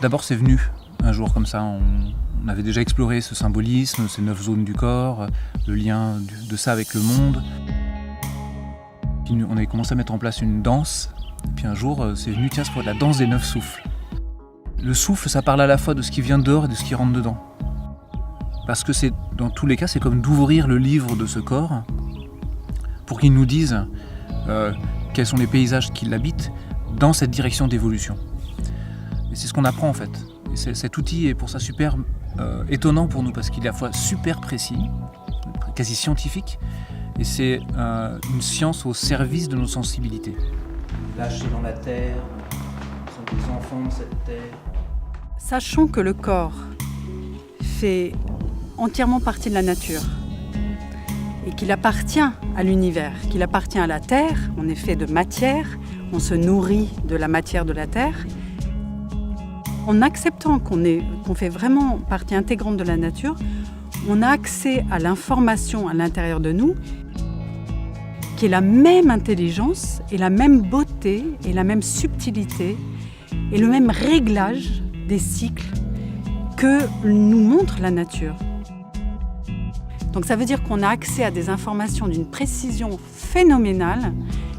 D'abord, c'est venu un jour comme ça. On avait déjà exploré ce symbolisme, ces 9 zones du corps, le lien de ça avec le monde. Puis on avait commencé à mettre en place une danse. Puis un jour, c'est venu, tiens, c'est la danse des 9 souffles. Le souffle, ça parle à la fois de ce qui vient dehors et de ce qui rentre dedans. Parce que dans tous les cas, c'est comme d'ouvrir le livre de ce corps pour qu'il nous dise quels sont les paysages qui l'habitent dans cette direction d'évolution. Et c'est ce qu'on apprend en fait. Et cet outil est pour ça super étonnant pour nous parce qu'il est à la fois super précis, quasi scientifique, et c'est une science au service de nos sensibilités. Lâcher dans la terre, nous sommes des enfants de cette terre. Sachons que le corps fait entièrement partie de la nature et qu'il appartient à l'univers, qu'il appartient à la terre, on est fait de matière, on se nourrit de la matière de la terre. En acceptant qu'on fait vraiment partie intégrante de la nature, on a accès à l'information à l'intérieur de nous qui est la même intelligence et la même beauté et la même subtilité et le même réglage des cycles que nous montre la nature. Donc ça veut dire qu'on a accès à des informations d'une précision phénoménale,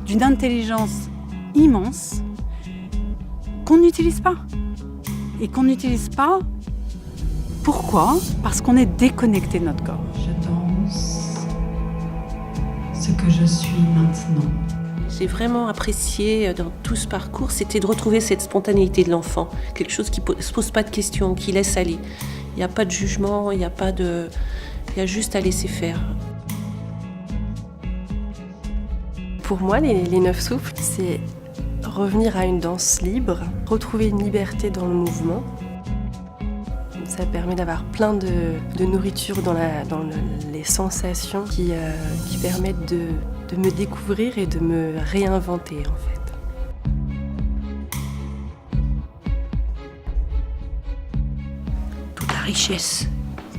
d'une intelligence immense qu'on n'utilise pas. Et qu'on n'utilise pas, pourquoi ? Parce qu'on est déconnecté de notre corps. Je danse ce que je suis maintenant. J'ai vraiment apprécié dans tout ce parcours, c'était de retrouver cette spontanéité de l'enfant, quelque chose qui ne se pose pas de questions, qui laisse aller. Il n'y a pas de jugement, il y a juste à laisser faire. Pour moi, les 9 souffles, c'est revenir à une danse libre, retrouver une liberté dans le mouvement. Ça permet d'avoir plein de nourriture dans les sensations qui permettent de me découvrir et de me réinventer en fait. Toute la richesse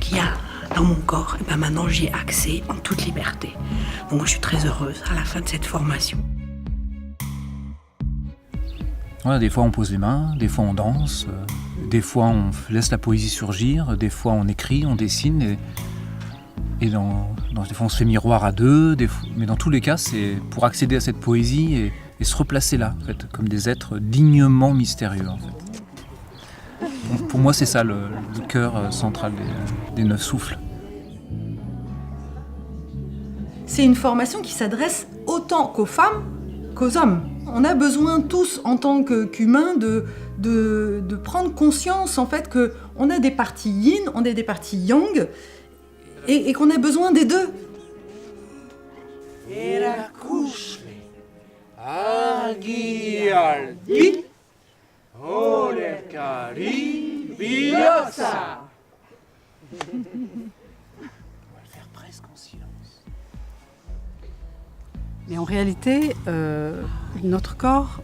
qu'il y a dans mon corps, et maintenant j'ai accès en toute liberté. Donc je suis très heureuse à la fin de cette formation. Voilà, des fois on pose les mains, des fois on danse, des fois on laisse la poésie surgir, des fois on écrit, on dessine, et des fois on se fait miroir à deux, mais dans tous les cas c'est pour accéder à cette poésie et se replacer là, en fait, comme des êtres dignement mystérieux. En fait. Donc, pour moi c'est ça le cœur central des 9 souffles. C'est une formation qui s'adresse autant qu'aux femmes qu'aux hommes. On a besoin tous, en tant qu'humains, de prendre conscience en fait qu'on a des parties yin, on a des parties yang, et qu'on a besoin des deux. Mais en réalité, notre corps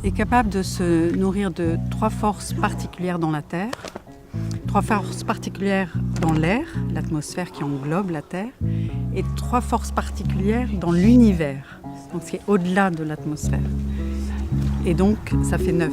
est capable de se nourrir de 3 forces particulières dans la Terre, 3 forces particulières dans l'air, l'atmosphère qui englobe la Terre, et 3 forces particulières dans l'univers, donc c'est au-delà de l'atmosphère. Et donc, ça fait 9.